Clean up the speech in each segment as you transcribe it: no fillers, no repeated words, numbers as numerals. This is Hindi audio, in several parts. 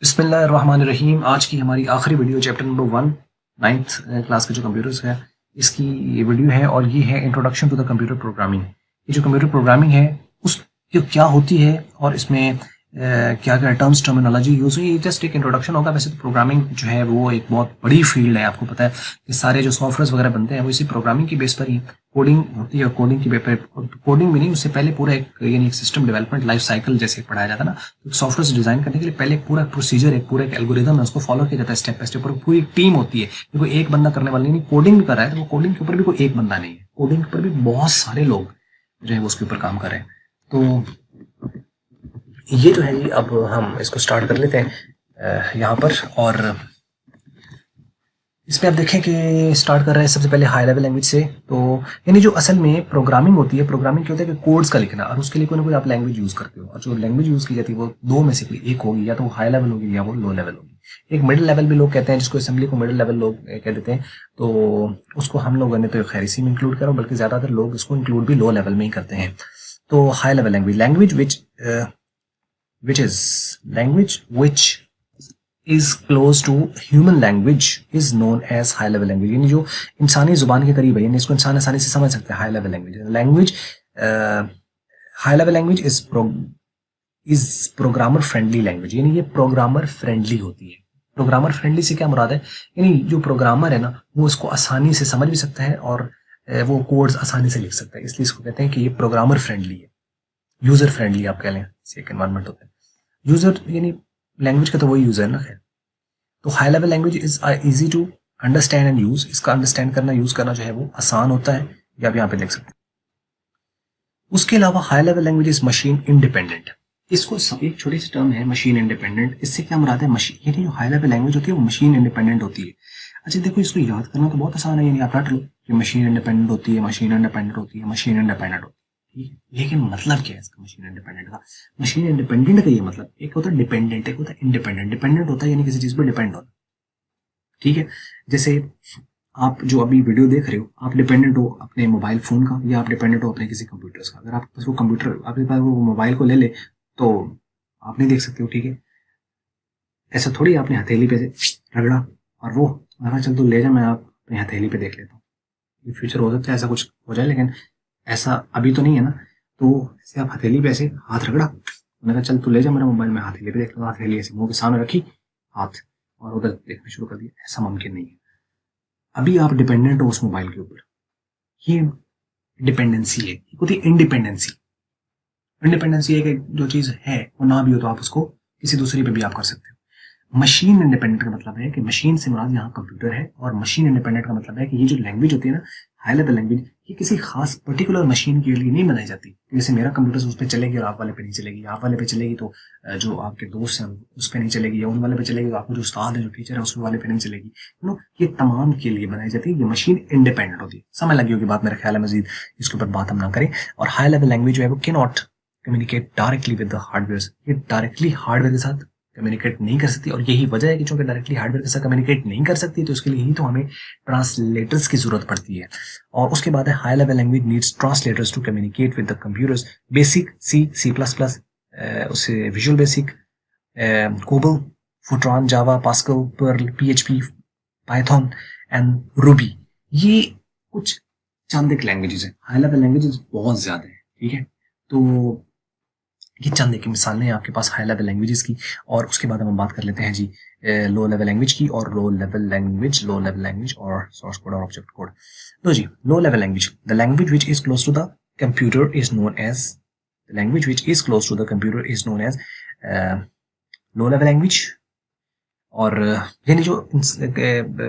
बिस्मिल्लाहिर्रहमानिर्रहीम। आज की हमारी आखिरी video chapter number 1 ninth class के जो कंप्यूटर्स है इसकी ये वीडियो है और ये है introduction to the computer programming. ये जो कंप्यूटर प्रोग्रामिंग है उस ये क्या होती है और इसमें क्या क्या टर्म्स टर्मिनोलॉजी यूज़ हुई। ये जस्ट एक इंट्रोडक्शन होगा। वैसे तो प्रोग्रामिंग जो है वो एक बहुत बड़ी फील्ड है। आपको पता है कि सारे जो सॉफ्टवेयर वगैरह बनते हैं वो इसी प्रोग्रामिंग की बेस पर ही कोडिंग होती है और कोडिंग की कोडिंग भी नहीं, उससे पहले पूरा एक यानी एक सिस्टम डेवलपमेंट लाइफ साइकिल जैसे पढ़ाया जाता है ना। तो सॉफ्टवेयर डिजाइन करने के लिए पहले एक पूरा प्रोसीजर एक पूरा एक एल्गोरिदम है, उसको फॉलो किया जाता है स्टेप बाय स्टेप। और पूरी टीम होती है, कोई एक बंदा करने वाला नहीं। कोडिंग भी कर रहा है तो वो कोडिंग के ऊपर भी कोई एक बंदा नहीं है, कोडिंग के ऊपर भी बहुत सारे लोग जो है वो उसके ऊपर काम कर रहे हैं। तो ये जो है जी अब हम इसको स्टार्ट कर लेते हैं यहाँ पर। और इसमें आप देखें कि स्टार्ट कर रहे हैं सबसे पहले हाई लेवल लैंग्वेज से। तो यानी जो असल में प्रोग्रामिंग होती है, प्रोग्रामिंग क्या होता है कि कोड्स का लिखना, और उसके लिए कोई ना कोई आप लैंग्वेज यूज करते हो। और जो लैंग्वेज यूज की जाती है वो दो में से कोई एक होगी, या तो वो हाई लेवल होगी या वो लो लेवल होगी। एक मिडिल लेवल भी लोग कहते हैं, जिसको असेंबली को मिडिल लेवल लोग कह देते हैं। तो उसको हम लोगों ने तो खैर इसी में इंक्लूड करा, बल्कि ज्यादातर लोग इसको इंक्लूड भी लो लेवल में ही करते हैं। तो high level language language which is close to human language is known as high level language। यानी जो इंसानी जुबान के करीब है, यानी इसको इंसान आसानी से समझ सकते हैं। High level language high level language is programmer friendly language. यानी ये प्रोग्रामर फ्रेंडली होती है। प्रोग्रामर फ्रेंडली से क्या मुराद है, यानी जो प्रोग्रामर है ना वो इसको आसानी से समझ भी सकता है और वो कोड्स आसानी से लिख सकता है। इसलिए इसको कहते हैं कि ये प्रोग्रामर फ्रेंडली है, यूजर फ्रेंडली आप कह लें। एक एनवायरमेंट होता है यूजर, यानी लैंग्वेज का तो वही यूजर है ना। खैर, तो high level language is easy to understand and use. इसका अंडरस्टैंड करना यूज करना जो है वो आसान होता है, या आप यहाँ पे देख सकते हैं। उसके अलावा high level language is machine independent. इसको एक छोटी सी टर्म है मशीन इंडिपेंडेंट। इससे क्या मुराद है, मशीन यानी जो हाई लेवल लैंग्वेज होती है वो मशीन इंडिपेंडेंट होती है। अच्छा देखो, इसको याद करना तो बहुत आसान है, यानी आप रट लो कि मशीन इंडिपेंडेंट होती है, मशीन इंडिपेंडेंट होती है, मशीन इंडिपेंडेंट होती है। लेकिन मतलब क्या है इसका मशीन इंडिपेंडेंट का? मशीन इंडिपेंडेंट का ये मतलब, एक होता है डिपेंडेंट, एक होता है इंडिपेंडेंट। डिपेंडेंट होता है यानी किसी चीज पर डिपेंड होना, ठीक है। जैसे आप जो अभी वीडियो देख रहे हो, आप डिपेंडेंट हो अपने मोबाइल फोन का, या आप डिपेंडेंट हो अपने किसी कंप्यूटर का। अगर आप वो कंप्यूटर आपके पास वो मोबाइल को ले ले तो आप नहीं देख सकते हो, ठीक है। ऐसा थोड़ी आपने हथेली पे रगड़ा और वो कहा चल तू ले जा, मैं आप अपनी हथेली पे देख लेता हूँ। इन फ्यूचर हो सकता है ऐसा कुछ हो जाए, लेकिन ऐसा अभी तो नहीं है ना। तो ऐसे आप हथेली पे ऐसे हाथ रगड़ा, मैंने कहा चल तू ले जा मेरा मोबाइल, मैं हथेली पे देख लूँगा। हथेली ऐसे मुंह के सामने रखी, हाथ और उधर देखना शुरू कर दिया। ऐसा मुमकिन नहीं है। अभी आप डिपेंडेंट हो उस मोबाइल के ऊपर। ये डिपेंडेंसी है, होती है इंडिपेंडेंसी। इंडिपेंडेंसी है कि जो चीज है वो ना भी हो तो आप उसको किसी दूसरी पे भी आप कर सकते हो। मशीन इंडिपेंडेंट का मतलब है कि मशीन से मुराद यहाँ कंप्यूटर है, और मशीन इंडिपेंडेंट का मतलब है कि ये जो लैंग्वेज होती है ना, हाई लेवल लैंग्वेज, ये किसी खास पर्टिकुलर मशीन के लिए नहीं बनाई जाती। जैसे मेरा कंप्यूटर उस पर चलेगी और आप वाले पे नहीं चलेगी, आप वाले पे चलेगी तो जो आपके दोस्त हैं उस पर नहीं चलेगी, या उन वाले पे चलेगी तो आपको जो उस्ताद है जो टीचर है उस वाले पे नहीं चलेगी। नो, ये तमाम के लिए बनाई जाती है। ये मशीन इंडिपेंडेंट होती है। समझ लगी होगी बात, मेरा ख्याल है मजीद इसके ऊपर बात हम ना करें। और हाई लेवल लैंग्वेज जो है वो can not communicate directly with the hardware. ये डायरेक्टली हार्डवेयर के साथ कम्युनिकेट नहीं कर सकती, और यही वजह है कि चूंकि डायरेक्टली हार्डवेयर के साथ कम्युनिकेट नहीं कर सकती तो उसके लिए ही तो हमें ट्रांसलेटर्स की जरूरत पड़ती है। और उसके बाद है high level language needs translators to communicate with the computers. Basic C plus plus, उससे visual basic, COBOL, Fortran, Java, Pascal, Perl, PHP, Python and Ruby. ये कुछ चंद एक लैंग्वेजेस है। हाई लेवल लैंग्वेजेस बहुत ज्यादा है, ठीक है। तो ये चंद एक मिसालें हैं आपके पास हाई लेवल लैंग्वेजेस की। और उसके बाद हम बात कर लेते हैं जी लो लेवल लैंग्वेज की। और लो लेवल लैंग्वेज और सोर्स कोड और ऑब्जेक्ट कोड। तो जी low level language, the language which is close to the computer is known as low level language. और यानी जो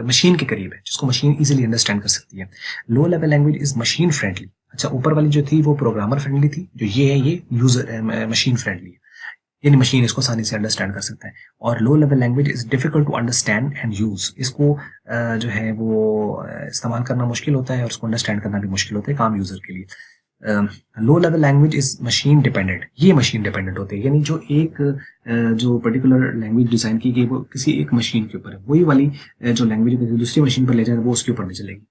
मशीन के करीब है, जिसको मशीन इजीली अंडरस्टैंड कर सकती है। लो level language is machine friendly. अच्छा, ऊपर वाली जो थी वो प्रोग्रामर फ्रेंडली थी, जो ये है ये यूजर मशीन फ्रेंडली है, यानी मशीन इसको आसानी से अंडरस्टैंड कर सकता है। और low level language is difficult to understand and use. इसको जो है वो इस्तेमाल करना मुश्किल होता है और उसको अंडरस्टैंड करना भी मुश्किल होता है काम यूजर के लिए। लो level language is machine dependent. ये मशीन डिपेंडेंट होते हैं, यानी जो एक जो पर्टिकुलर लैंग्वेज डिजाइन की गई वो किसी एक मशीन के ऊपर है, वही वाली जो लैंग्वेज दूसरी मशीन पर ले जाए वो उसके ऊपर नहीं चलेगी,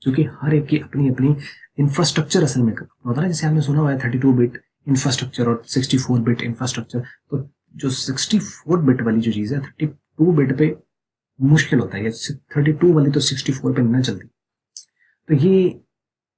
क्योंकि हर एक की अपनी अपनी इंफ्रास्ट्रक्चर असल में होता है। जैसे आपने सुना हुआ है 32 बिट इंफ्रास्ट्रक्चर और 64 बिट इंफ्रास्ट्रक्चर। तो जो 64 बिट वाली जो चीज़ है 32 बिट पे मुश्किल होता है, या 32 वाली तो 64 पे नहीं चलती। तो ये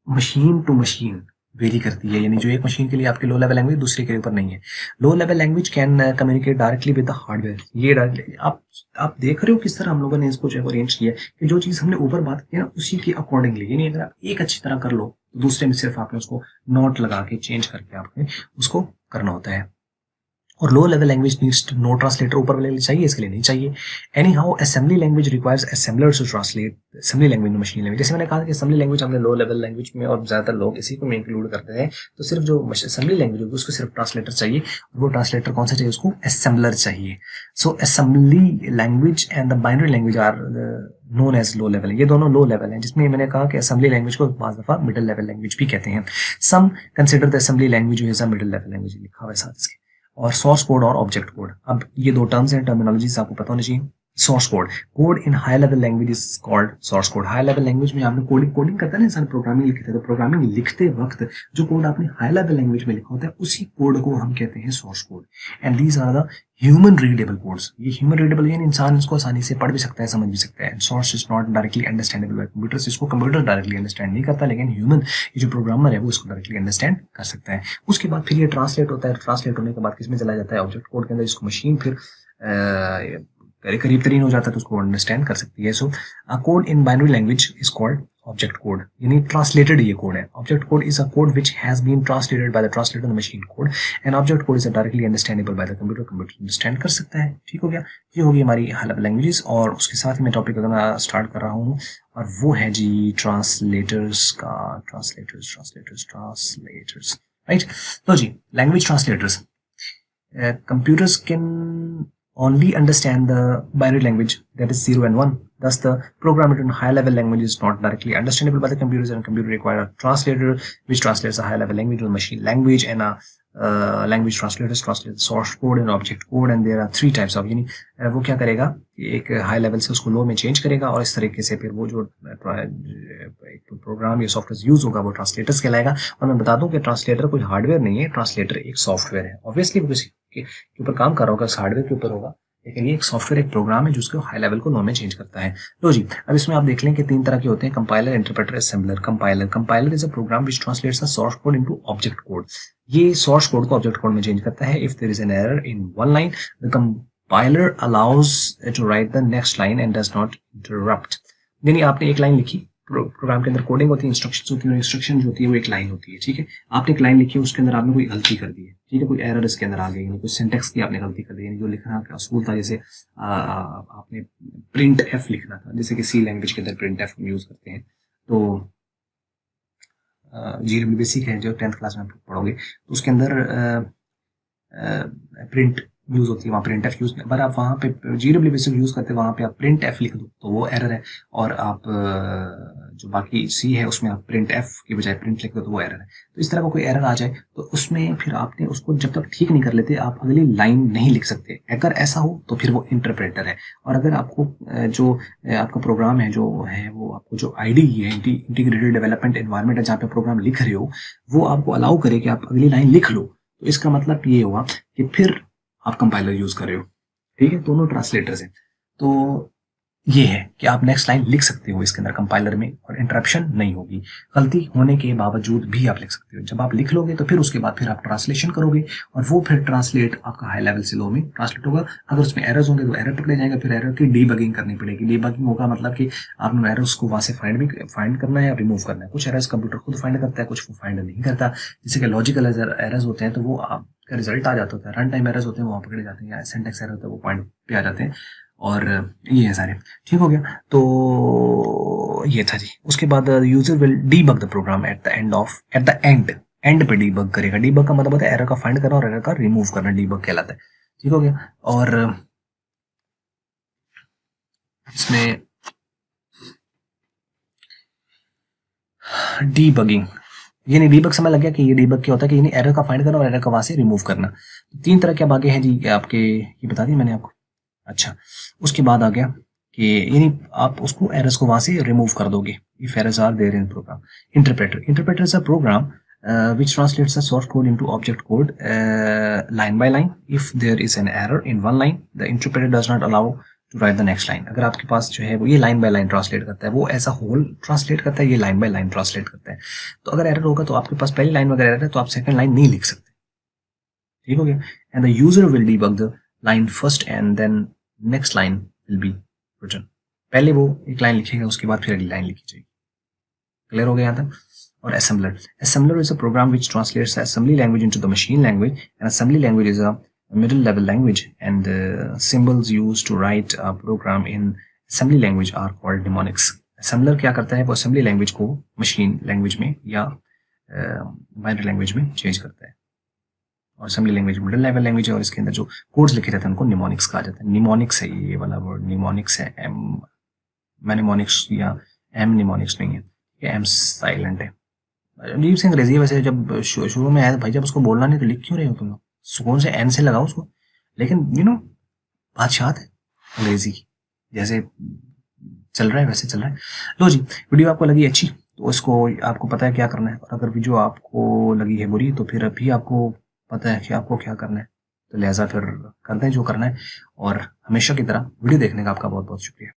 मशीन टू मशीन वेरी करती है, यानी जो एक मशीन के लिए आपकी लो लेवल लैंग्वेज दूसरे के ऊपर नहीं है। लो level language can communicate directly with the hardware. ये डायरेक्टली आप देख रहे हो किस तरह हम लोगों ने इसको जो अरेंज किया है कि जो चीज़ हमने ऊपर बात की है ना उसी के अकॉर्डिंगली, यानी अगर आप एक अच्छी तरह कर लो तो दूसरे में सिर्फ आपने उसको नोट लगा के चेंज करके आपने उसको करना होता है। और low level language needs no translator, ऊपर वाले चाहिए, इसके लिए नहीं चाहिए। Anyhow assembly language requires assemblers to translate assembly language में मशीन लैंग्वेज। जैसे मैंने कहा कि असेंबली लैंग्वेज हमने लो लेवल लैंग्वेज में, और ज्यादातर लोग इसी को में इंक्लूड करते हैं, तो सिर्फ जो असेंबली लैंग्वेज होगी उसको सिर्फ ट्रांसलेटर चाहिए, और वो ट्रांसलेटर कौन सा चाहिए, उसको असेंबलर चाहिए। So assembly language and the binary language are known as low level. ये दोनों लो लेवल हैं, जिसमें मैंने कहा कि असेंबली लैंग्वेज को बाज़ दफा मिडिल लेवल लैंग्वेज भी कहते हैं। Some consider the assembly language as a middle level language, लिखा हुआ है साथ इसके। और सोर्स कोड और ऑब्जेक्ट कोड, अब ये दो टर्म्स हैं, टर्मिनोलॉजीज आपको पता होनी चाहिए। Source code, code in high level language is called source code. High level language में आपने कोडिंग करता है ना इंसान, प्रोग्रामिंग लिखते हैं, तो प्रोग्रामिंग लिखते वक्त जो कोड आपने हाई लेवल लैंग्वेज में लिखा होता है उसी कोड को हम कहते हैं source code. And these are the human readable codes. ये ह्यूमन रीडेबल यानी इंसान इसको आसानी से पढ़ भी सकता है, समझ भी सकता है। Source is not directly understandable by computers. इसको कंप्यूटर डायरेक्टली अंडरस्टैंड नहीं करता, लेकिन ह्यूमन ये जो प्रोग्रामर है वो इसको डायरेक्टली अंडरस्टैंड कर सकता है। उसके बाद फिर ये ट्रांसलेट होता है, ट्रांसलेट होने के बाद किसमें चला जाता है, ऑब्जेक्ट कोड के अंदर। इसको मशीन फिर करीब तरीन हो जाता है तो उसको अंडरस्टैंड कर सकती है। So a code in binary language is called object code, यानी ट्रांसलेटेड ये कोड है। Object code is a code which has been translated by the translator the machine code, and object code is directly understandable by the computer, computer understand कर सकता है। ठीक हो गया, ये होगी हमारी हाई लेवल लैंग्वेजेस। और उसके साथ ही मैं टॉपिक अगर मैं स्टार्ट कर रहा हूँ, और वो है जी ट्रांसलेटर्स का। Translators right. तो जी language translators, computers can only understand the binary language, that is 0 and 1. Thus, the program written in high-level language is not directly understandable by the computers, and computer require a translator which translates a high-level language to machine language, and a language translators translate the source code and object code, and there are 3 types of, यानी वो क्या करेगा कि एक हाई लेवल से उसको लो में चेंज करेगा, और इस तरीके से फिर वो जो प्रोग्राम या सॉफ्टवेयर यूज होगा वो ट्रांसलेटर्स कहलाएगा। और मैं बता दूं कि ट्रांसलेटर कोई हार्डवेयर नहीं है, ट्रांसलेटर एक सॉफ्टवेयर है। ऑब्वियसली वो किसी के ऊपर काम कर रहा होगा, हार्डवेयर के ऊपर होगा, लेकिन ये एक सॉफ्टवेयर, एक प्रोग्राम है जो उसको हाई लेवल को लो में चेंज करता है। तो जी अब इसमें आप देख लें कि 3 तरह के होते हैं, compiler, interpreter, assembler. Compiler is a program which translates the source code into object code. ये सोर्स कोड को ऑब्जेक्ट कोड में चेंज करता है। If there is an error in one line, the compiler allows to write the next line and does not interrupt. यानी आपने एक लाइन लिखी, प्रोग्राम के अंदर कोडिंग होती है, इंस्ट्रक्शंस होती है, इंस्ट्रक्शन जो होती है वो एक लाइन होती है। ठीक है, आपने एक लाइन लिखी है, उसके अंदर आपने कोई गलती कर दी है, ठीक है, कोई एरर इसके अंदर आ गई, यानी कोई सिंटेक्स की आपने गलती कर दी, यानी जो लिखना का असूल था, जैसे आपने प्रिंट एफ लिखना था, जैसे कि सी लैंग्वेज के अंदर प्रिंट एफ यूज करते हैं, तो जी बेसिक है जो 10th क्लास में आप पढ़ोगे, तो उसके अंदर प्रिंट यूज होती है, वहाँ प्रिंट एफ यूज, पर आप वहाँ पे GW बेसिक यूज करते हैं, वहाँ पे आप प्रिंट एफ लिख दो तो वो एरर है, और आप जो बाकी सी है उसमें आप प्रिंट एफ की बजाय प्रिंट लिख दो तो वो एरर है। तो इस तरह का कोई एरर आ जाए तो उसमें फिर आपने उसको जब तक ठीक नहीं कर लेते आप अगली लाइन नहीं लिख सकते। अगर ऐसा हो तो फिर वो इंटरप्रेटर है। और अगर आपको जो आपका प्रोग्राम है जो है वो आपको जो आईडी है, इंटीग्रेटेड डेवलपमेंट एनवायरनमेंट है, जहाँ पे प्रोग्राम लिख रहे हो, वो आपको अलाउ करे कि आप अगली लाइन लिख लो, तो इसका मतलब ये हुआ कि फिर आप कंपाइलर यूज कर रहे हो। ठीक है, दोनों ट्रांसलेटर्स हैं। तो ये है कि आप नेक्स्ट लाइन लिख सकते हो इसके अंदर कंपाइलर में, और इंटरप्शन नहीं होगी। गलती होने के बावजूद भी आप लिख सकते हो। जब आप लिख लोगे तो फिर उसके बाद फिर आप ट्रांसलेशन करोगे, और वो फिर ट्रांसलेट आपका हाई लेवल से लो में ट्रांसलेट होगा। अगर उसमें एरर्स होंगे तो एरर पकड़े जाएंगे, फिर एरर की डीबगिंग करनी पड़ेगी। डीबगिंग होगा मतलब कि आपने एरर्स को वहां से फाइंड करना है और रिमूव करना है। कुछ एरर्स कंप्यूटर खुद फाइंड करता है, कुछ वो फाइंड नहीं करता। जैसे कि लॉजिकल एरर्स होते हैं तो वो आपका रिजल्ट आ जाता है, रन टाइम एरर्स होते हैं वो पकड़े जाते हैं, या सिंटेक्स एरर होता है वो पॉइंट पे आ जाते हैं, और ये है सारे। ठीक हो गया, तो ये था जी। उसके बाद user will debug the program at the end पे डीबग करेगा। डीबग का मतलब होता है एरर का फाइंड करना और एरर का रिमूव करना, डीबग कहलाता है। ठीक हो गया, और इसमें डीबगिंग, ये नहीं डीबग समझ लग गया कि ये डीबग क्या होता है, कि यानी एरर का फाइंड करना और एरर का वहां से रिमूव करना। 3 तरह के अब आगे हैं जी आपके, ये बता दिया मैंने आपको। अच्छा, उसके बाद आ गया कि यानी आप उसको एरर्स को वहां से रिमूव कर दोगे if errors are there in program. Interpreter is a program which translates the source code into object code line by line. If there is an error in one line, the interpreter does not allow to write the next line. अगर आपके पास जो है वो ये लाइन बाय लाइन ट्रांसलेट करता है, वो ऐसा होल ट्रांसलेट करता है, ये लाइन बाय लाइन ट्रांसलेट करता है. तो अगर एरर होगा तो आपके पास पहली लाइन वगैरह एरर है तो आप सेकंड लाइन नहीं लिख सकते. ठीक हो गया. And the user will debug the line first and then next line will be written. पहले वो एक लाइन लिखेगा, उसके बाद फिर अगली लाइन लिखी जाएगी. क्लियर हो गया यहाँ तक. और assembler is a program which translates the assembly language into the machine language, and assembly language is a middle level language, and symbols used to write a program in assembly language are called mnemonics. assembler क्या करता है, वो assembly language को machine language में या binary language में change करता है. और assembly language middle level language है, और इसके अंदर जो codes लिखे रहते हैं उनको mnemonics कहा जाता है. mnemonics है ये वाला word, mnemonics है, mnemonics या mnemonics नहीं है, ये m silent है. अजीब सी अंग्रेजी है वैसे. जब शुरू में आया भाई, जब उसको बोलना नहीं तो लिख क्यों रहे हो तुम लोग? सुकून से एन से लगाओ उसको. लेकिन बादशाह है अंग्रेजी की, जैसे चल रहा है वैसे चल रहा है. लो जी, वीडियो आपको लगी अच्छी तो इसको आपको पता है क्या करना है, और अगर वीडियो आपको लगी है बुरी तो फिर अभी आपको पता है कि आपको क्या करना है. तो लिहाजा फिर करते हैं जो करना है, और हमेशा की तरह वीडियो देखने का आपका बहुत बहुत शुक्रिया.